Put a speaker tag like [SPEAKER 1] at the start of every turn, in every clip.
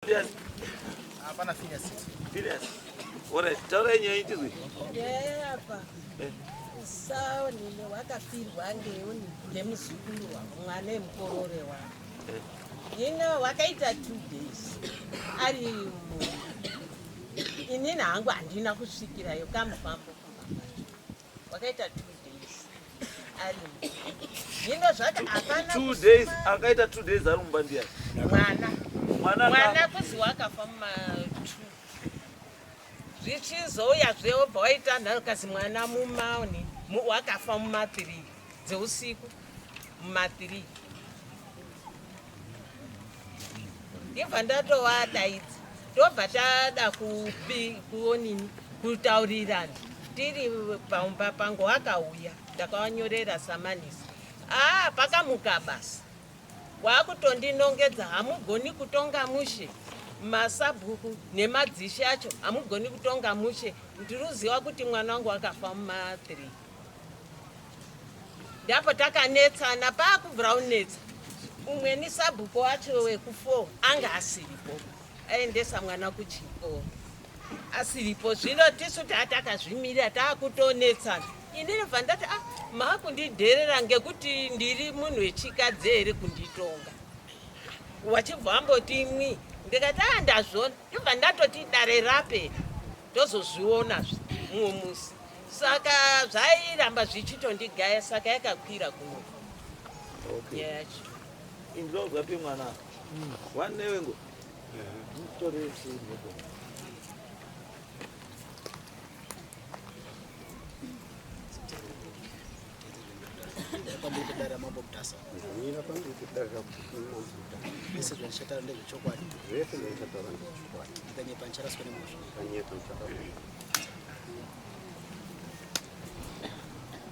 [SPEAKER 1] Yes.
[SPEAKER 2] Hapana Phineas.
[SPEAKER 1] Phineas. Ora taura nyaya iti zwi.
[SPEAKER 3] Hapa. Sawa nile wakafirwa ngeoni ngemuzukuru wangu mwana mukorore wangu. Hino wakaita 2 days. Ari inini hangu handina kusvikirayo kamufambo. Wakaita 2 days. Ari hino zvaka hapana
[SPEAKER 1] 2 days akaita 2 days ari mumbandiya. Mwana
[SPEAKER 3] kuzi wakafa muma2 zvichizouya zveobva waita nharo kasi mwana mumaoni wakafa muma3 dzeusiku muma3 ndibva ndatowadaidzi tobva tada kuonini kutaurirana tiri paumba pangu wakauya ndakawanyorera samanisi pakamuka basa wakutondinongedza hamugoni kutonga mushe masabhuku nemadzishe acho hamugoni kutonga mushe ndiruziva kuti mwana wangu wakafa muma3 ndapo takanetsana paakubvira unetsa umwe ni sabhuku wacho weku4 anga asiripo aendesa mwana kuchikoro asiripo zvino tisu tatakazvimirira taakutonetsana inini bva ndati makundidherera ngekuti ndiri munhu wechikadzi here kunditonga wachibva wamboti mwi ndikati ndazvona ndibva ndatoti dare rape ndozozviona mumwe musi saka zvairamba zvichitondigaya saka yakakwira kuno yacho
[SPEAKER 1] indozwa pe mwana wanewengo
[SPEAKER 2] Kwambiri kudara mambo mtasa.
[SPEAKER 4] Nina kwambiri kudara mambo mtasa.
[SPEAKER 2] Ese zvanishatara ndezvechokwadi.
[SPEAKER 4] Zvese zvanishatara ndezvechokwadi.
[SPEAKER 2] Ikanyepa ncharaswa nemazvo.
[SPEAKER 4] Ikanyepa ncharaswa.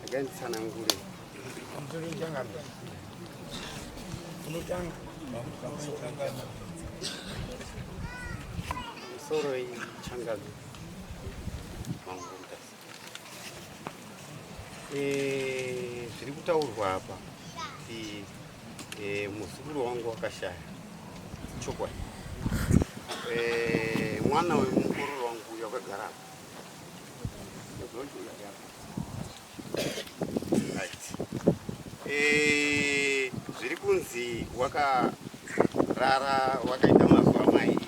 [SPEAKER 4] Akanditsanangure.
[SPEAKER 5] Mzuri changano. Unotanga. Changano.
[SPEAKER 4] Soro changano. Mambo mtasa. Zviri kutaurwa hapa kuti muzukuru wangu wakashaya chokwadi. Mwana wemukororo wangu wakagara apa. Zviri kunzi wakarara wakaita mazuva mai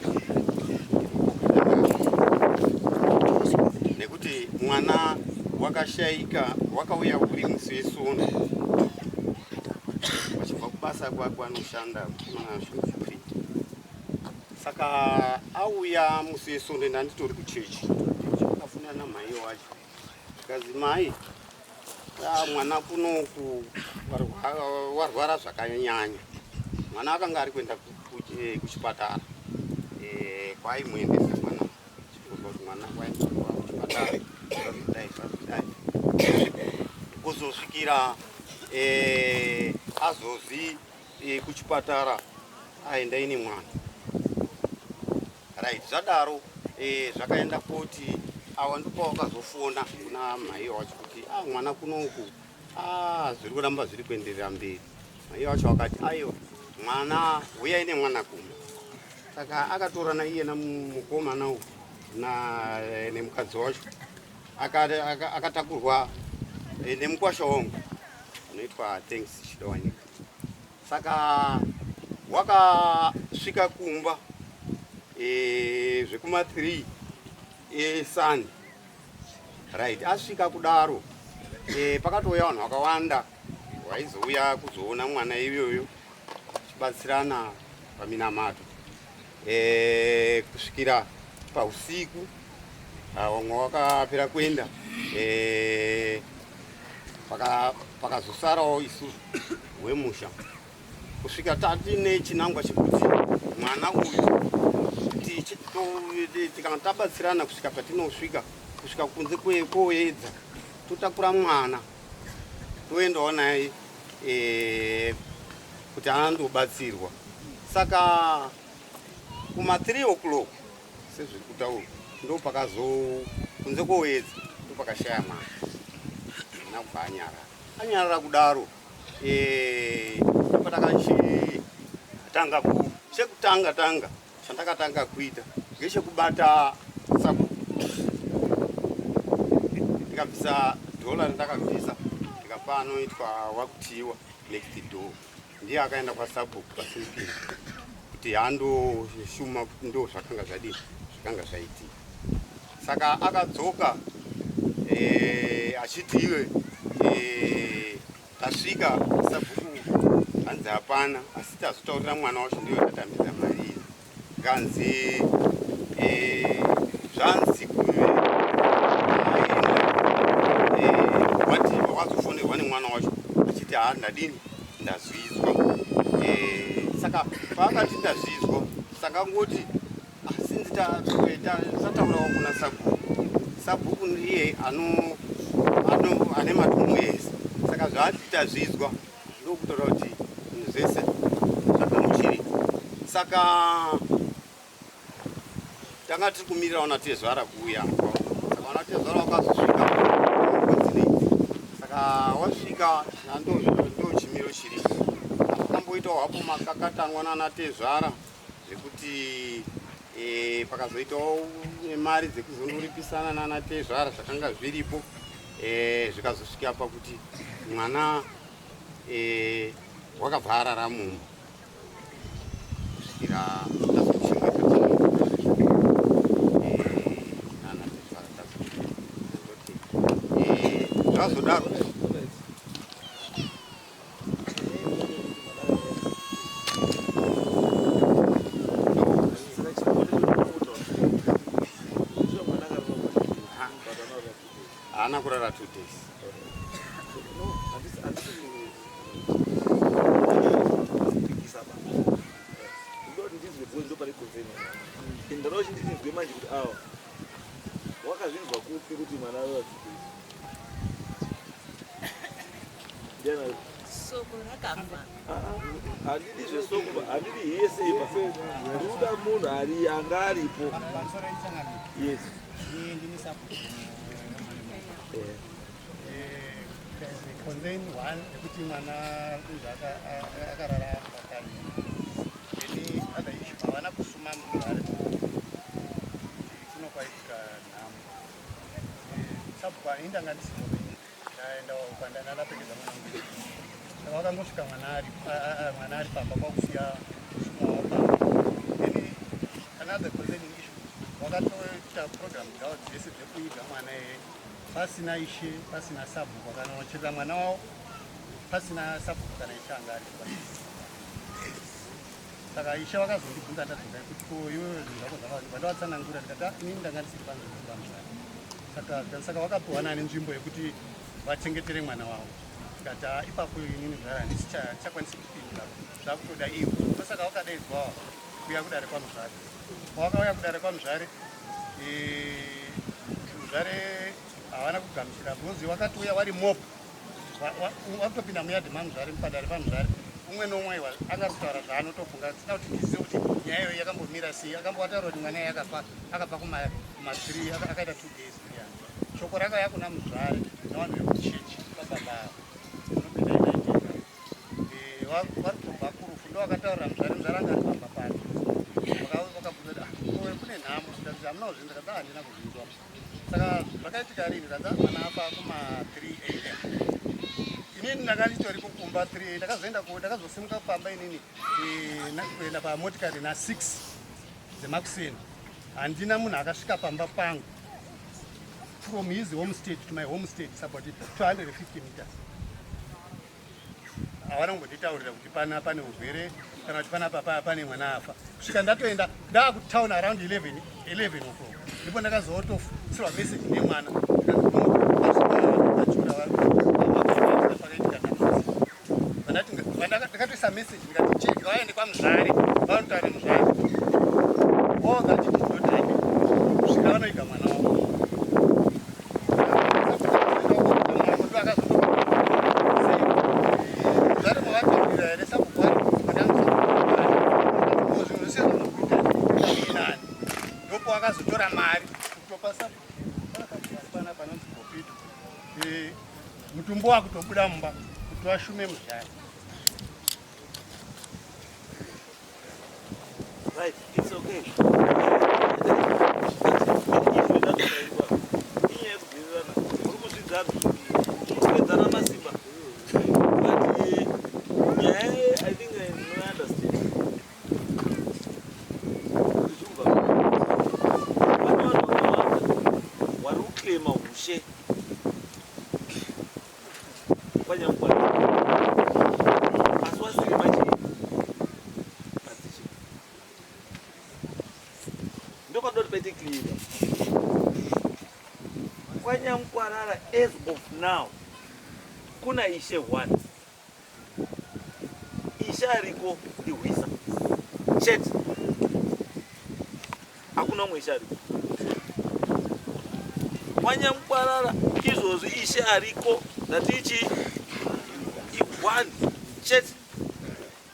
[SPEAKER 4] nekuti mwana wakashayika wakauya uri musi wesono wachibva kubasa kwake anoshanda kumanashuri saka auya musi wesono ndanditori kuchechi akafunana namai wacho kazi mai mwana kunoku warwara zvakanyanya mwana akanga ari kuenda kuchipatara kwaimuyendesa mwana kuti mwana kwaenda kuchipatara kuzosvikira azozi kuchipatara aenda ine mwana right zvadaro zvakaenda kuti awa ndipo wakazofona kuna mai wacho kuti mwana kunoku zviri kuramba zviri kuenderera mberi mai wacho akati aiwa mwana uya ine mwana kumba saka akatorana iye namukomana uyu nemukadzi wacho akatakurwa nemukwasha wangu unoitwa Thanks Chidowanika. Saka wakasvika kumba zvekuma3 Sunday right asvika kudaro pakatouya vanhu vakawanda vaizouya kuzoona mwana iyoyo chibatsirana paminamato kusvikira pausiku vamwe vakapera kuenda pakazosarawo isu wemusha kusvika tatine chinangwa chekuti mwana uyu tikanga tabatsirana kusvika patinosvika kusvika kunze koedza totakura mwana toendawo naye kuti andobatsirwa saka kuma3 o'clock sezviri kutaurwa ndo kunze koedza ndo pakashaya mwana nakubva anyarara kudaro patakatanga chekutanga chandakatanga kuita ngechekubata sabhuku. Ndikabvisa dhola randakabvisa ndikapa anoitwa wakutiwa next door. Ndiye akaenda kwasabhuku paSimpini kuti hando shuma ndo zvakanga zvadini zvakanga zvaitika. Saka akadzoka achiti iwe tasvika sabhuku hanzi hapana, asi tazotaurira mwana wacho ndiwe tatambidza mari iyi. Nganzi zvanzi kuve wati wakazofonerwa nemwana wacho achiti ndadini ndazvizwa. Saka paakati ndazvizwa sakangoti sinzi tataurawo kuna sabhuku. Sabhuku ndiye ane matunhu ese. Saka zvati tazvizwa ndokutora kuti zvese zvakamuchirika. Saka tanga tiri kumirira wanatezvara kuuya. Saka wanatezvara wakazosvika saka wasvika ndo chimiro chiripo. Akamboitawo hapo makakatanwa nanatezvara zvekuti pakazoitawo mari dzekuzondoripisana nanatezvara zvakanga zviripo. Zvikazosvika pakuti mwana wakabva arara mumba kusvikira zvazodaro haana kurara 2 days.
[SPEAKER 1] Ndaro chindizwe manje kuti awa wakazvinzwa kupi kuti mwana wacho ndiana
[SPEAKER 3] soko rakafa.
[SPEAKER 1] handidi zvesoko, handidi yese ipa ndoda munhu ari anga aripo. Yes.
[SPEAKER 2] Concern one yekuti mwana akarara pakani. Any other issue havana kusuma mugare kunokwaitika nhamo. Sabhuku ainda ndisimuve ndaenda kwandanga ndapfekedza mwana wangu. Saka wakangosvika mwana ari pamba kwakusiya kusuma wapamba. Then another concerning issue wakatoita program dzavo dzese dzekuiga mwana pasina ishe pasina sabhuku kana wachira mwana wavo pasina sabhuku kana ishe anga ari. Saka ishe vakazondibvunza ndadzoka kuti ko iwewe zvinhu zvako zvakawanda vandovatsanangura ndikati inini ndanga ndisiri panzvimbo. Saka vakapiwana nenzvimbo yekuti vachengetere mwana wavo. Ndikati ipapo inini zvara handisi chakwanisi kupindura zvakutoda iwo. Saka vakadaidzwa kuuya kudare kwamuzvare. Pavakauya kudare kwamuzvare muzvare havana kugamuchira bhozi wakatouya wari mob wakutopinda muyadhi mamuzvare padare pamuzvare. Umwe nomwe anga kutaura zvaanotofunga sina kuti ndizive kuti nyaya iyoyo yakambomira sei. Akambovataura kuti mwana iye akabva kuma3 akaita 2 days. Shoko rakauya kuna muzvare navanhu vekuchechi pababa unopinda inaiteka vari kubva kurufu ndo vakataurira muzvare anga ari pamba pano. Vakabvunza kuti kune nhamo ndikati hamuna kuzvinza ndikati handina kuzvinzwa. Saka zvakaitika rini ndikati mwana afa kuma3 AM. Inini ndanga nditori kukumba 3 ndakazosimuka pamba inini kuenda pamotikari na6 dzemakuseni. Handina munhu akasvika pamba pangu from his home state to my home state about 250 meters. Havana kungonditaurira kuti pane urwere kana kuti panapa pane mwana afa. Kusvika ndatoenda ndaakutauna around 11 o'clock ndipo ndakazotofusirwa message nemwana ndakatoisa message ndikati cheki vaende kwamuzvare vanotaura muzvare oga chitodai kusvika vanoiga mwana wavo. Zvare mavataurira here sabhuku ndopo vakazotora mari kutopa sabhuku panonzi Bopito mutumbo wakutobuda mumba kuti vashume muzvare.
[SPEAKER 1] right, it's okay. I think I understand. Warukema ushe kwanya mkwani aswasiri machi ndoko dot pete clear kwanya mkwarara as of now kuna ishe one isha riko diwisa chet hakuna mwe isha riko kwanya mkwarara izvozvi ishe ariko ndatichi one chet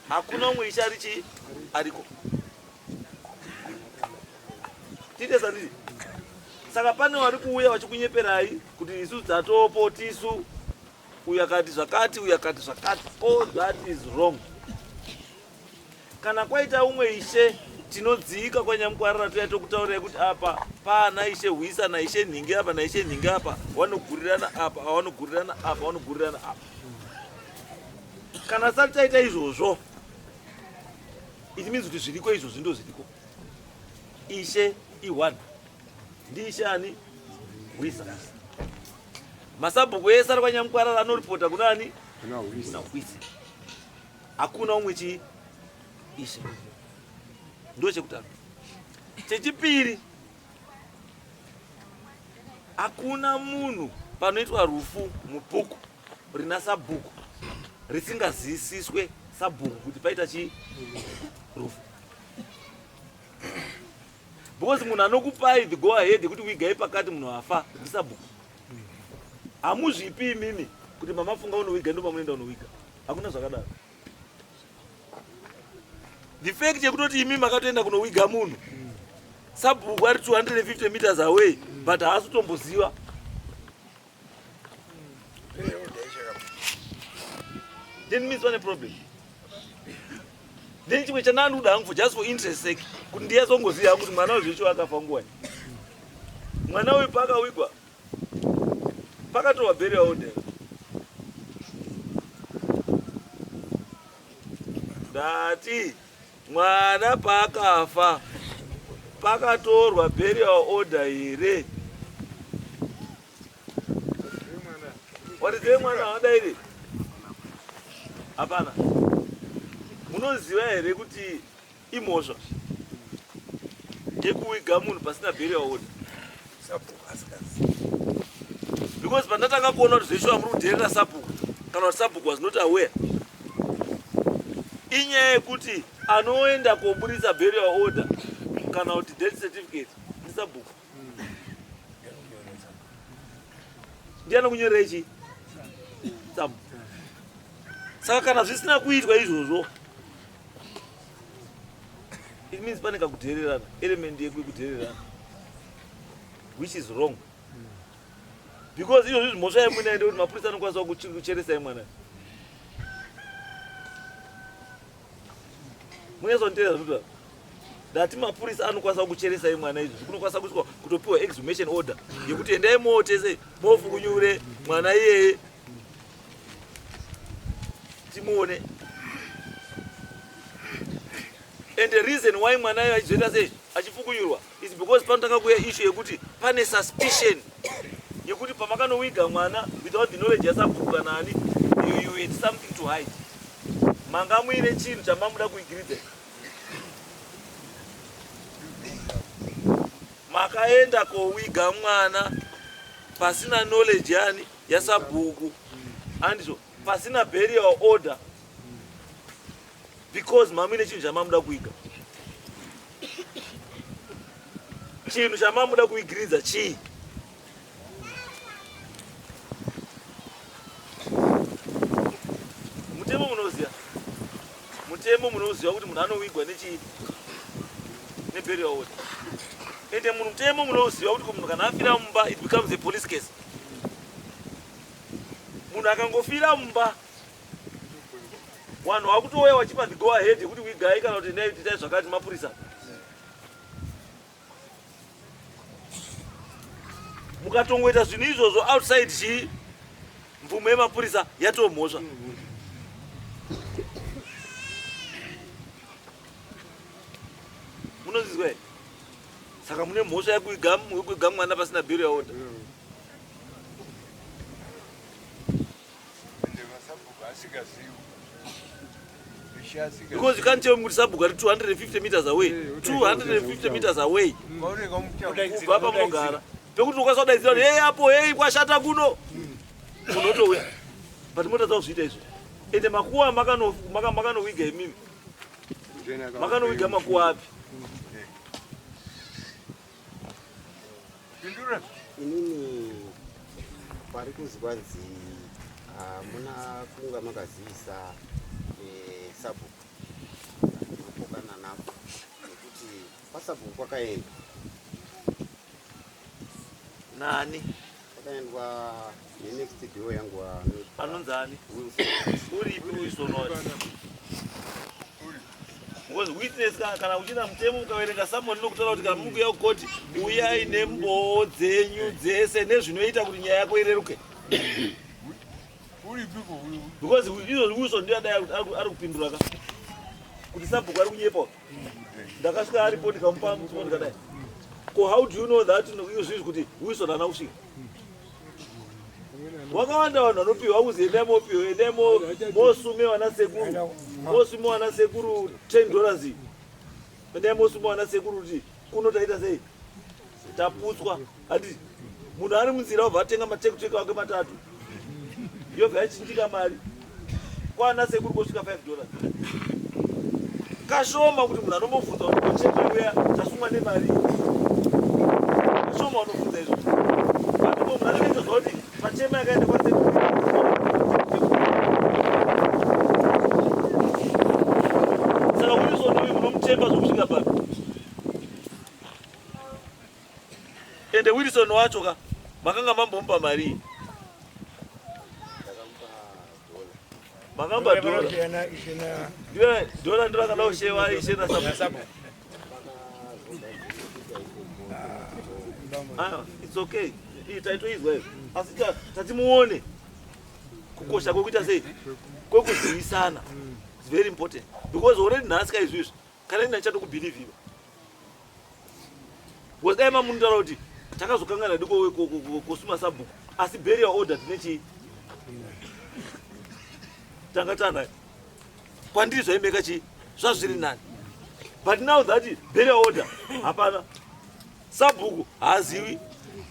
[SPEAKER 1] hakuna umwe ishe arichi ariko titesa ndiri saka pane vari kuuya vachikunyeperai kuti isu dzatopo tisu uyu akati zvakati uyu akati zvakati. All that is wrong. Kana kwaita umwe ishe tinodzika kwanyamukwarara toya tokutaurirai kuti apa pana ishe hwisa naishe nhingi apa naishe nhingi apa vanogurirana apa vanogurirana apa vanogurirana apa. Kana sati taita izvozvo it means kuti zviriko izvozvi ndo zviriko. Ishe i1 ndiishe ani hwisa. Masabhuku ese ari kwanyamukwarara anoripota kuna ani kuna hwisa. Hakuna umwe chi ishe. Ndo chekutanga. Chechipiri, hakuna munhu panoitwa rufu mubhuku rina sabhuku risingazisiswe sabhuku kuti paita chi rufu. Because munhu anokupai the go ahead kuti wigai pakati munhu afa ndisabhuku. Hamuzvipi imimi kuti mamafunga unowiga ndo pamunoenda unowiga. Hakuna zvakadaro. The fact yekutoti imi makatoenda kunowiga munhu sabhuku ari 250 meters away but haasi kutomboziva. Then means one problem. Then chimwe chananoda hangu for just for interest sake kuti ndiyazongoziva kuti mwana wezvecho akafa nguwai. Mwana uyu pakawigwa pakatova burial order. Ndati mwana paakafa pakatorwa burial order here. Waridzei mwana wadaire? Hapana. Munoziva here kuti imhosva yekuwiga munhu pasina burial order? Because pandatanga kuona kuti zveshuwa muri kudherera sabhuku kana kuti sabhuku was not aware. Inyaya yekuti anoenda koburitsa burial order kana kuti death certificate ndi sabhuku. Ndiani kunyorera ichi? Sabhuku. Saka kana zvisina kuitwa izvozvo it means pane kakudhererana, element yekudhererana, which is wrong. Because izvozvi zvimhosva yemunaende kuti mapurisa anokwanisa kucheresai mwana. Munezondera zvinoda ndati mapurisa anokwanisa kucheresai mwana izvi kunokwanisa kuiswa kutopiwa exhumation order yekuti endai mootese mofukunyure mwana iyeye timuone. And the reason why mwana iye achizoita sei achifukunyurwa is because panotanga kuuya issue yekuti pane suspicion yekuti pamakanowiga mwana without the knowledge yasabhuku kana ani you had something to hide. Manga muine chinhu chamamuda kuigiridza. Makaenda kowiga mwana pasina knowledge yani yasabhuku andizvo pasina burial order because mamuine chinhu chamamuda kuiga. Chinhu chamamuda kuigiridza chii? Mutemo munoziva? Mutemo munoziva kuti munhu anowigwa nechii? Neburial order. Ende mutemo munoziva kuti munhu kana afira mumba it becomes a police case. Munhu akangofira mumba vanhu vakutouya vachipa the go ahead kuti wigai kana kuti ndai titai zvakati mapurisa mukatongoita zvinhu izvozvo outside chii mvumo yemapurisa yatomhosva. Munonzizwa here? Saka mune mhosva yekuiga mwana pasina bhero yaoda. Because you can't tell me Sabuk are 250 meters away. 250 meters away. Kubva pamunogara. Pekuti ukasodaidzira kuti hey apo hey kwashata kuno. Unotouya. But mota dzazviita izvo. Ende makuwa makanowiga imimi. Makanowiga makuwa api?
[SPEAKER 4] Inini pari kuzi kwanzi muna kunga makazivisa Sabuk ndinopokana napo nekuti paSabuk kwakaenda
[SPEAKER 1] Nani?
[SPEAKER 4] kwakaendwa nenext dio yangu
[SPEAKER 1] Anonzani? Uripi Wilson wati? Because witness kana uchina mutemo ukaverenga Samuel nokutaura kuti kana mukuya kukoti uyai nemboo dzenyu dzese nezvinoita kuti nyaya yako ireruke. Because Wilson ndiye ari kupindura ka kuti Sabuk ari kunyepa. Ndakasvika aripo ndikamupa mutsvo ndikadai. How do you know that izvizvi kuti Wilson haana kusvika? Wakawanda vanhu vanopiwa kuzi endai mopiwa endai mosume vana sekuru mosume vana sekuru $10 endai mosume vana sekuru kuti kuno taita sei taputswa hati munhu ari munzira obva atenga matekuteka wake matatu yobva yachinjika mari kwana sekuru kosvika $5 kashoma kuti munhu anombobvunza kuti kocheka uya tasumwa nemari kashoma unobvunza izvo atipo munhu anenge kuti machema yakaenda kwasekuru saka Wilson uyu munomuchemba zvokusvika papi ende Wilson wacho ka makanga mambomupa mari makamba dola ndiro akada kushewa ishena Sabuk. It's okay. Taitoizwa hiyo. Asi tatimuone kukosha kwekuita sei kwekuzivisana. It's very important because already nhasika izvizvi kana ina chatokubelieve iva. Was dai mamundara kuti takazokangana diko kusuma Sabuk asi burial order tinechi tangatana kwandiri zvaimeka chi zvazviri nani. But now that burial order hapana Sabuk haazivi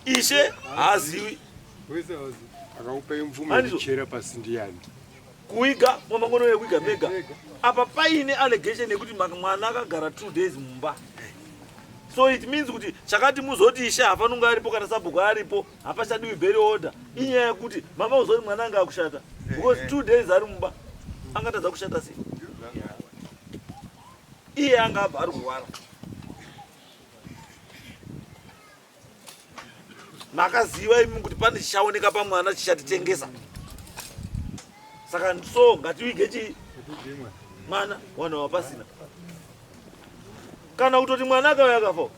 [SPEAKER 1] ishe haazivi
[SPEAKER 5] akaupa mvumo ichera pasindiyani
[SPEAKER 1] kuiga mwamangono yekuiga mega apa paine allegation yekuti mwana akagara 2 days mumba. So it means kuti chakati muzoti ishe hafanunga aripo kana Sabuk aripo hapachadiwi burial order inyaya yekuti mama uzoti mwana anga akushata because 2 days ari mumba angatadza kushata sei iye anga abva ari kurwara. Makaziva imi kuti pane chichaoneka pamwana chichatitengesa. Saka so ngatiwige chi mwana wana wapasina. Kana utoti mwana akauya akafa.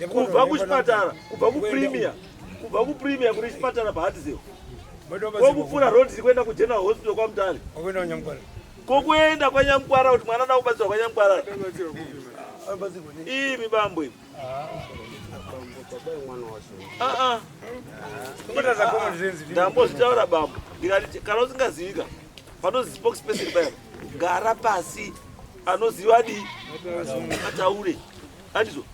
[SPEAKER 1] Kubva kuchipatara, kubva kupremier kuri chipatara paHartsdale. Kokupfura road kuenda kuGeneral Hospital kwaMutare. Kokuenda kwaNyamkwara kuti mwana adakubatsirwa kwaNyamkwara. Ii mibambo iyi. Ndambozvitaura bambo ndikati kana usingazivika panozi spokesperson paya gara pasi anoziva adi ataure andizvo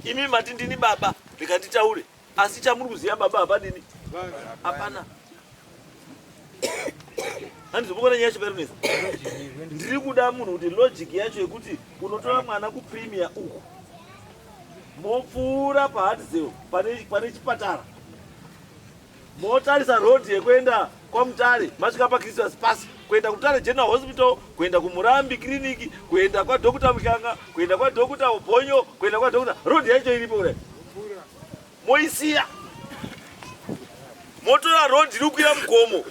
[SPEAKER 1] imi mati ndini baba ndikanditaure asi chamuri kuziva baba hapadini hapana handizopokona nyaya chiperonesa ndiri kuda munhu kuti logic yacho yekuti unotora mwana kupremier uku mopfuura paHartsdale pane chipatara motarisa road yekuenda kwaMutare masvika paChristmas Pass kuenda kuMutare General Hospital kuenda kuMurambi Clinic kuenda kwaDr Mushanga kuenda kwaDr Bhonyo kuenda kwaDr road yacho iripo kudai moisiya motora road iri kukwira mugomo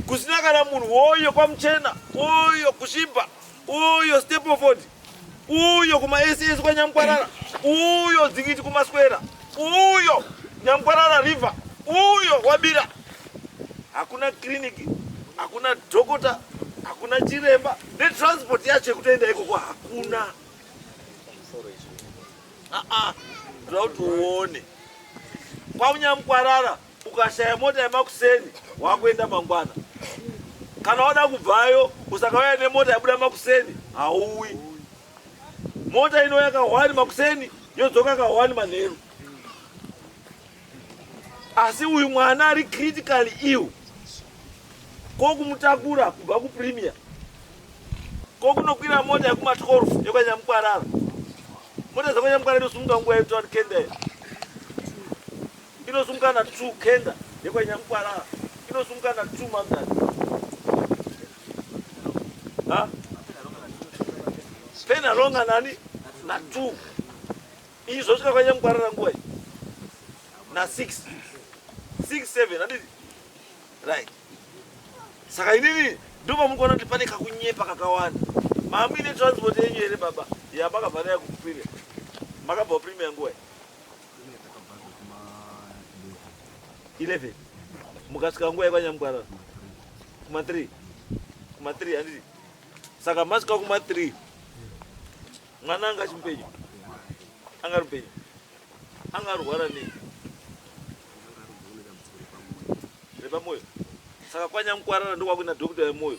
[SPEAKER 1] kusina kana munhu woyo kwaMuchena uyo kuShimba uyo Stapleton uyo kuma SS kwaNyamkwarara uyo dzikiti kumaswera, uyo Nyamkwarara river, uyo wabira. Hakuna kliniki, hakuna dhokota, hakuna chiremba, netransport yacho yekutoenda ikoko hakuna. Kuti uone kwaUnyamkwarara ukashaya mota yemakuseni wakuenda mangwana. Kana wada kubvayo usakauya nemota yabuda makuseni hauwi. Mota inouya ka1 makuseni yodzoka ka1 manheru. Asi uyu mwana ari critically ill. Kokumutakura kubva kuPremier. Kokunokwira mota yakuma12 yekwaNyamkwarara. Mota dzakwaNyamkwarara inosunga nguva yetoni kenda. Inosunga na 2 kenda yekwaNyamkwarara. Inosunga na 2 magazine. Pena longa nani na 2. Izosvika kwaNyamkwarara nguva na 6 7 handiti right. Saka inini ndoma mukuona kuti pane kakunyepa kakawanda. Mamuine transport yenyu here baba yamakabva nayo kuPremier. Makabva kuPremier nguva 11 mukasvika nguva yekwaNyamkwarara kuma3 handiti. Saka masvika kuma3 mwana anga chimupenyu, anga rupenyu, anga rwara nei repamoyo. Saka kwaNyamkwarara ndokwakuina dhokota yemoyo.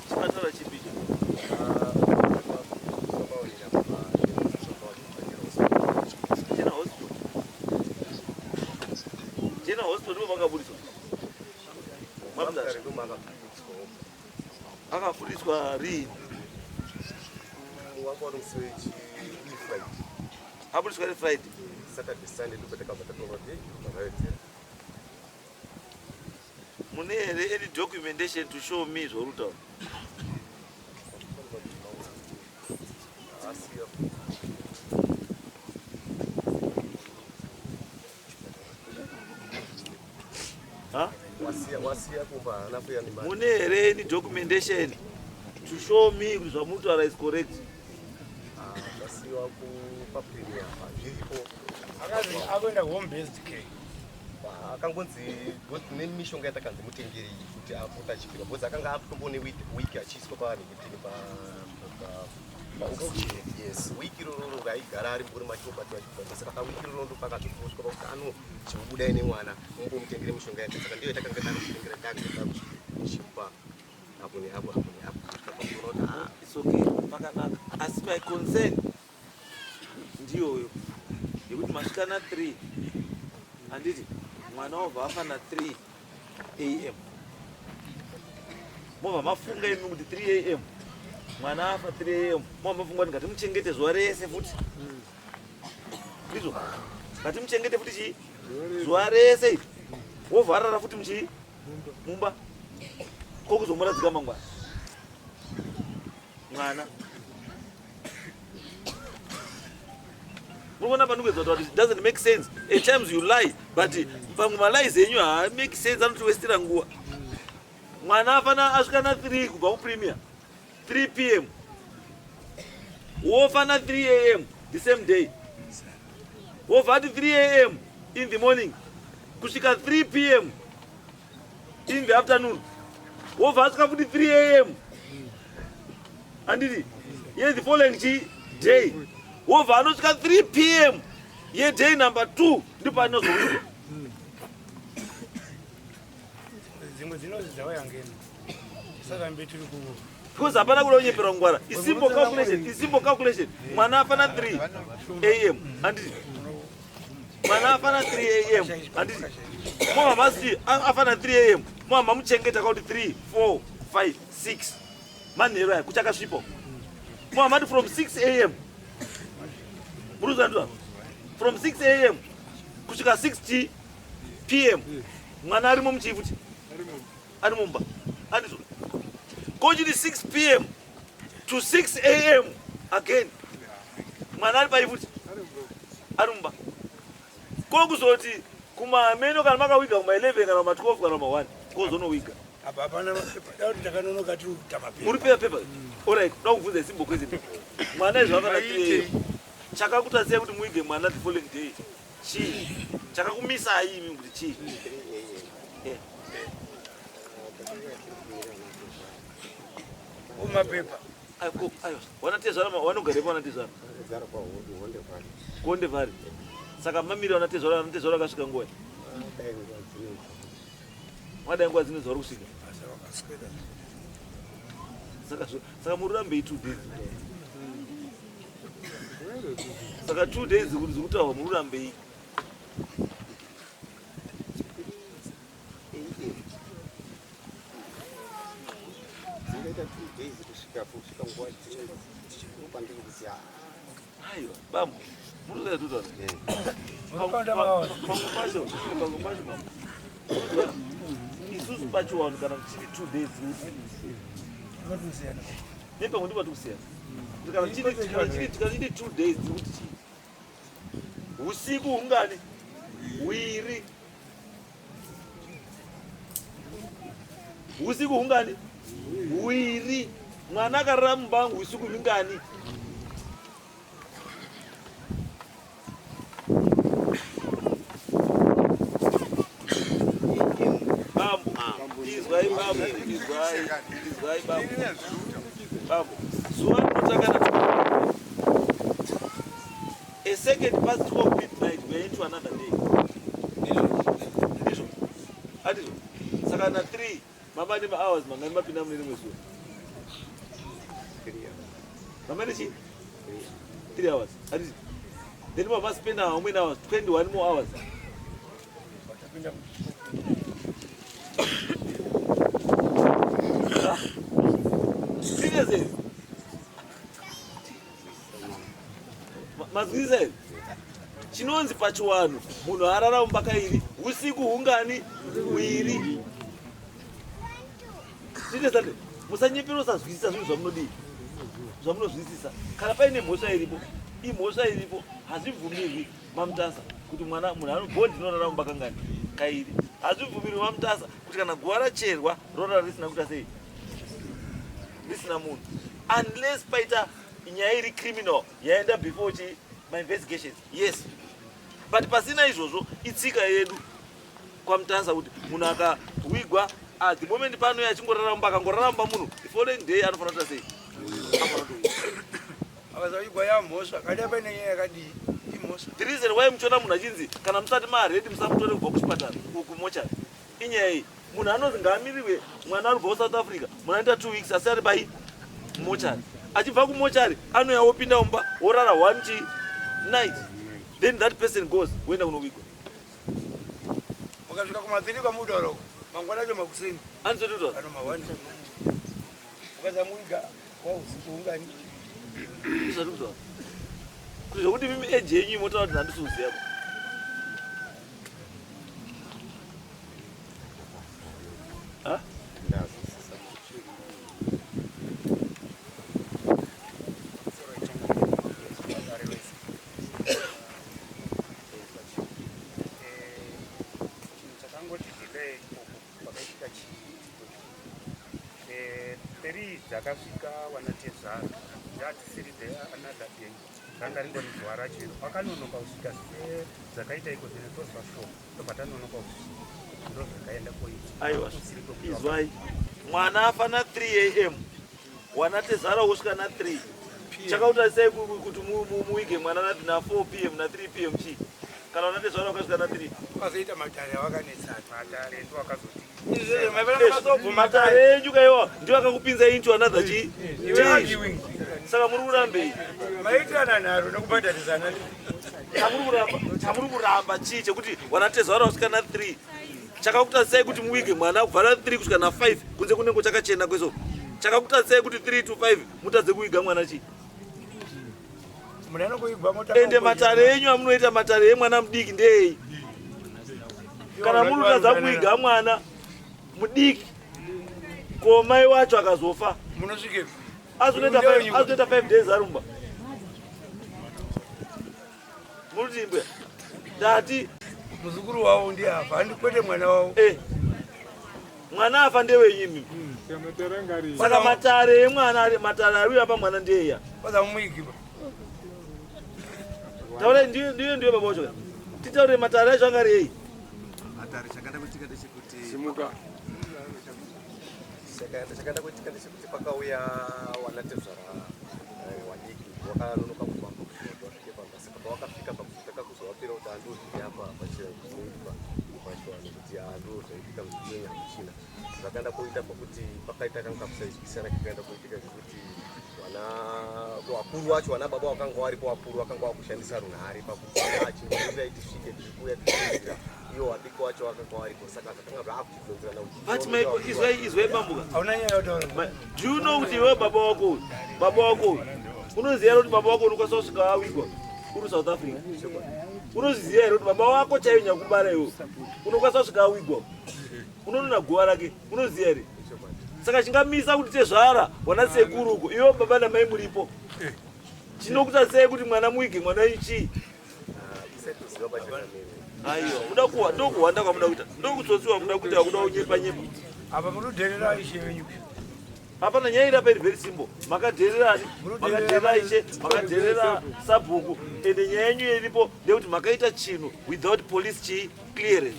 [SPEAKER 1] Chipatara chipi? Jena hospital ndipo makaburiswa. Akaburiswa rini? Aburiswa ri Friday.
[SPEAKER 5] Saturday, Sunday, ndopeteka vatatoka
[SPEAKER 1] Mune here any documentation to show me zvorutaura? Mune here any documentation to show me kuti zvamutaura is correct?
[SPEAKER 2] Akuenda home based care.
[SPEAKER 5] Akangonzi nemishonga yatakanzi mutengeri kuti apota achipira because akanga atombone wiki achiswa paaneketini yes wiki roro raigara ari mburi machiobati vachibva saka wiki roro ndo pakatosvika pakuti ano chibudai nemwana mungomutengere mishonga yake saka ndiyo yatakanga danotengera dakuchipa apo neapo
[SPEAKER 1] It's okay, pakanaka. Asi my concern ndiyoyo yekuti masvikana 3 handiti mwana wabva afa na 3 AM. Mobva mafunga imi kuti 3 AM mwana afa 3 AM. Mobva mafunga kuti ngatimuchengete zuva rese futi. Ndizvo ngatimuchengete futi chii zuva rese. Wovharara futi muchii mumba kokuzomuradzika mangwana mwana. Murikuona panopedza kuti it doesn't make sense. At times you lie, but pamwe malies enyu make sense, anotiwestera nguva. Mwana afana asvika na 3 kubva kuPremier 3 PM. Wofana 3 AM the same day. Wovati 3 AM in the morning kusvika 3 PM in the afternoon. Wovasvika futi 3 AM handiti ye the following day. Wobva anosvika 3 PM ye day number 2 ndipo anozowiwa.
[SPEAKER 2] Dzimwe dzinozi dzawayangeni. Saka mbetiri kuwo.
[SPEAKER 1] Because hapana kuda kunyepera ngwara. Simple calculation. Mwana afana 3 AM handiti. Mwana afana 3 AM handiti. Mwa masi afana 3 AM. Mwa mamuchengeta kuti 3 4 5 6 manhero aya kuchakasvipa. Mwa mati from 6 AM Bruzandwa from 6 AM kusvika 6 PM mwana arimo muchifuti ari mumba andizvo kochiti 6 PM to 6 AM again mwana ari paifuti ari mumba kokuzoti kumameno kana makawiga kuma 11 kana kuma 12 kana kuma 1 kozonowiga
[SPEAKER 6] apa hapana mapepa dauti takanonoka tiri kuita mapepa
[SPEAKER 1] muri pepa alright da kubvunza simple question mwana izvakana 3 chakakuta sei kuti muige mwana the following day chi chakakumisa imi kuti chi
[SPEAKER 6] mapepa
[SPEAKER 1] ayo wanatezvara wanogarepo wanatezvara konde vari saka mamiri wanatezvara akasvika nguva madai nguva dzine zvauri kusvika saka muri rambei 2 days saka 2 days kuti zikutaurwa muri rambei aiwa bambo murikuzatutaura isusu pachiwano kana chiri 2 days nepamwe ndipo tikusiyana kana chiri 2 days kuti chii usiku hungani wiri usiku hungani wiri mwana akarara mumbangu usiku vingani izwai bambo zuva rinotakana a second past 12 midnight we are into another day ndizvo atizvo saka na 3 mamani mahours mangani mapinda mune rimwe zuva mamani chi 3 hours atizvo then mamaspenda how many hours 21 more hours seriously mazwisa here chinonzi pachiwano munhu arara mumbakairi usiku hungani wiri seriously musanyepera usazwisisa zvinhu zvamunodii zvamunozwisisa kana paine mhosva iripo imhosva iripo hazvibvumirwi mamutasa kuti mwana munhu anobhondi rinorara mumbakangani kairi hazvibvumirwi mamutasa kuti kana guva racherwa rorara risina kuita sei risina munhu unless paita nyaya iri criminal yaenda before chi mainvestigations yes but pasina izvozvo itsika yedu kwamutasa kuti munhu akawigwa at the moment pano achingoraramba akangoraramba munhu the following day anofanira kuita sei
[SPEAKER 6] akazawigwa yamhosva kada paine nyaya yakadii imhosva
[SPEAKER 1] the reason why muchiona munhu achinzi kana musati maredi musamutore kubva kuchipatara kumochari inyaya iyi munhu anonzi ngaamirirwe mwana ari kubva South Africa munhu anoita 2 weeks asi ari pai mochari achibva kumochari anouya opinda mumba orara 1 night then that person goes kuenda kunowigwa
[SPEAKER 6] ukasvika kuma3 kwamutaurako mangwana acho makuseni
[SPEAKER 1] anizototwa
[SPEAKER 6] ano ma1 ukazamuiga wausiku ungani
[SPEAKER 1] zvatotwa kuti zvokuti mimi eji yenyu imotaura kuti handisiuziyapo
[SPEAKER 2] dzakasvika wanatezvara ndatisiri there another day ranga ringori zuva rachero wakanonoka kusvika dzakaita iko dzine tozva shoma tobva tanonoka kusvika ndo zvakaenda koita
[SPEAKER 1] aiwa izwai mwana afana 3 am wanatezvara wosvika na 3 chakauta sei kuti muige mwana na 4 pm na 3 pm chi kana wanatezvara wakasvika na 3
[SPEAKER 6] ukazoita matare awakanetsana matare ndo akazoti
[SPEAKER 1] matare enyu kaiwa ndio akakupinza into another chi saka muri kurambei
[SPEAKER 6] maitirana naro nekubhadharizana
[SPEAKER 1] chamuri kuramba chii chekuti wanatezvara kusvika na 3 chakakuta sei kuti muige mwana kubva na 3 kusvika na 5 kunze kunenge chakachena kweso chakakuta sei kuti 3 to 5 mutadze kuiga mwana chi ende matare enyu amunoita matare emwana mudiki ndei kana munotadza kuiga mwana mudiki komai wacho akazofa
[SPEAKER 6] munosvike
[SPEAKER 1] azonoita 5 days arumba murutimbe ndati
[SPEAKER 6] muzukuru wavo ndiafa handi kwete mwana wavo
[SPEAKER 1] mwana afa ndewenyimi saka matare emwana matare ari apa mwana ndeya taure ndiyo baba wacho titaure matare acho angari ei
[SPEAKER 5] matare chakanda kuitika ndechekuti
[SPEAKER 6] simuka
[SPEAKER 5] chakanda kuitika ndechekuti pakauya wanatezvara wanyiki wakanonoka kubva kusvike pambasi pakawakafika pakutaka kuzovapira kuti andozviri apa pachinoitwa pachivano kuti andozvaitika muzvikenya muchina zvakaenda kuita pakuti pakaita kanga kusaizwisana kakaenda kuitika zvekuti wakuru wacho vana baba vakanga varipo wakuru vakanga vakushandisa runhare pakuti achingoira itisvike tirikuya tichiira iwo vadiki wacho vakanga varipo saka zvakanga zvaakuchidonzerana
[SPEAKER 1] kuti izwai bambuka do you know kuti iwe baba wako unoziva here kuti baba wako unokwanisa kusvika awigwa uri South Africa unoziva here kuti baba wako chaiyo nyakubara iwo unokwanisa kusvika awigwa unonona guva rake unoziva here saka chingamisa kuti tezvara wana sekuru uko iwo baba namai muripo chinokuta sei kuti mwana muige mwana ichi aiwa muda kuwa ndokuwanda kwamuda kuita ndokutsosiwa muda kuita kuda kunyepa nyepa
[SPEAKER 6] apa munodherera ishe venyu
[SPEAKER 1] hapana nyaya iri apa iri very simple makadhererani makadherera ishe makadherera sabhuku ende nyaya yenyu iripo ndekuti makaita chinhu without police chi clearance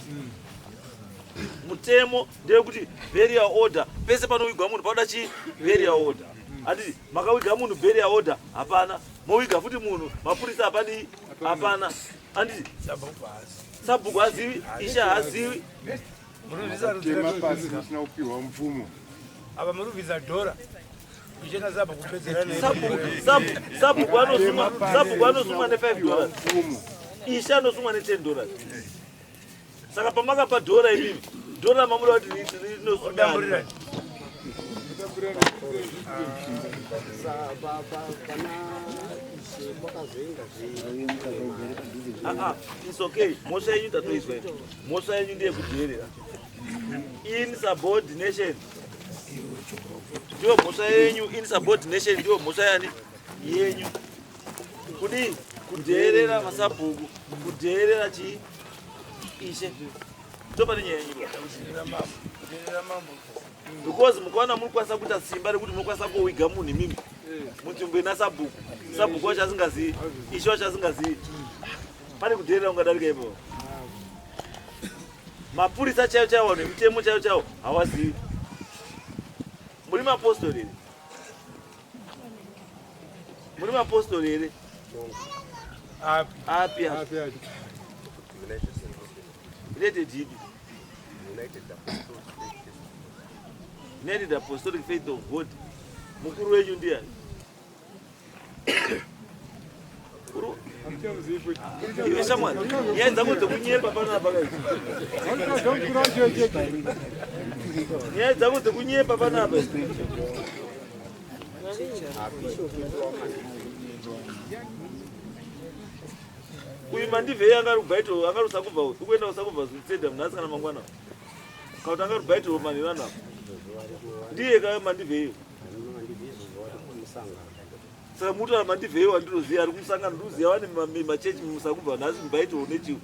[SPEAKER 1] mutemo ndeyekuti burial order pese panowigwa munhu pauda chi burial order handiti makawiga munhu burial order hapana mowiga futi munhu mapurisa hapadi hapana handiti sabhuku hazivi ishe hazivi
[SPEAKER 6] musina kupihwa mvumo apa murubvisa dhora ichena zaba kupedzerana
[SPEAKER 1] sabhuku anosumwa ne$5 ishe anosumwa ne$10 saka pamakapa dhora imimi dhora mamuda kuti rinosudana it's okay mhosva yenyu tatoizwa mhosva yenyu ndeyekudherera insubordination ndiyo mhosva yenyu insubordination ndiyo mhosva yani yenyu kudii kudherera masabhuku kudherera chii ishe topane nyaya yenyu because mukaona muri kwanisa kuita simba rekuti munokwanisa kuwiga munhu imimi munzvimbo ina sabhuku wacho asingazivi ishe wacho asingazivi pane kudherera ungadarika ipapo mapurisa chaiwo chaiwo nemitemo chaiwo chaiwo hawazivi muri mapostori here muri mapostori here api United ipi United Apostolic Faith of God mukuru wenyu ndiani iwe shamwari nyaya dzangu dzekunyepa panapa nyaya dzangu dzekunyepa panapa uyu mandivhei angarubhaitiro angarusakubva ukuenda kusakubva zvisedha munhasi kana mangwana kauti angarubhaitiro manhero anapa ndiye kaya mandivheiyo saka mutaura mandivheiyo wandinoziva ari kumusangano ndikuziva vane machechi musakubva nhasi mubhaitiro nechiwo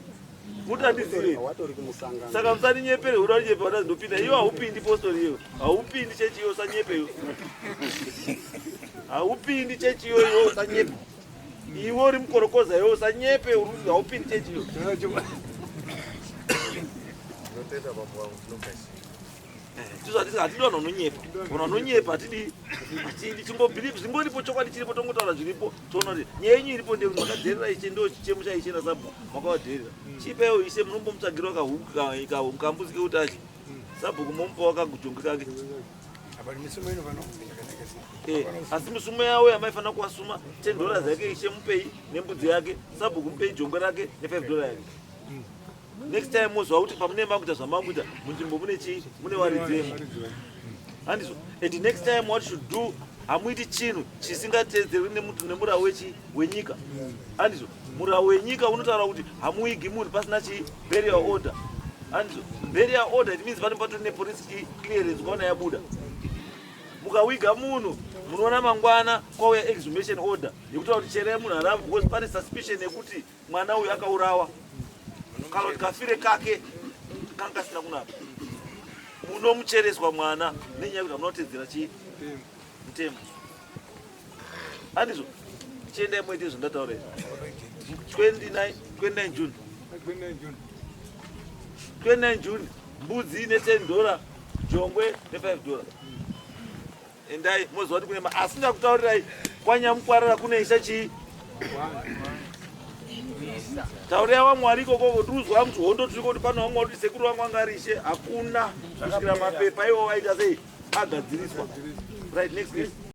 [SPEAKER 1] muti handizive saka musaninyepere uda unyepe wadazindopinda iwo haupindi postori iyo haupindi chechi iyo usanyepeyo haupindi chechi iyo iwo usanyepe iwo uri mukorokoza iwo usanyepe uruzi haupindi chechi iyo hatidi vanhu vanonyepa vanhu vanonyepa hatidi zvimboripo chokwadi chiripo tongotaura zviripo toona kuti nyaya yenyu iripo ndekuti makadherera ishe ndo chichemo chaiche nasabhu makawadherera chipaiwo ishe munombomutsvagirwa kambuzi kekuti achi sabhuku momupa wakagujonge kake asi misumo yawo yamaifanira kuwasuma $10 yake ishe mupei nembudzi yake sabhuku mupei jongwe rake ne$5 yake next time mozwa kuti pamune makuita zvamamboita munzvimbo mune chii mune waridzemo handizvo and next time what should do hamuiti chinhu chisingatedzerwi nemurau wenyika handizvo murau wenyika unotaura kuti hamuigi munhu pasina chi burial order handizvo burial order it means pane patori nepolice clearance ukaona yabuda mukawiga munhu munoona mangwana kwauya exhumation order yekutaura kuti cherai munhu harava because pane suspicion yekuti mwana uyu akaurawa kana kuti kafire kake kanga kasina kunaka munomuchereswa mwana nenyaya yekuti hamunotedzera chii mutemo. Handizvo chiendai moite zvandataura 29 June 29 June mbudzi ne$10, jongwe ne$5. Endai moziva kuti kune asi ndakutaurirai kwanyamukwarara kunoisa chii. Taurirai waMwari ikoko tiuzwa kuti hondo tiri kuti pana waMwari kuti sekuru wangu anga arishe hakuna kusvikira mapepa iwo aita sei agadziriswa. Right, next case.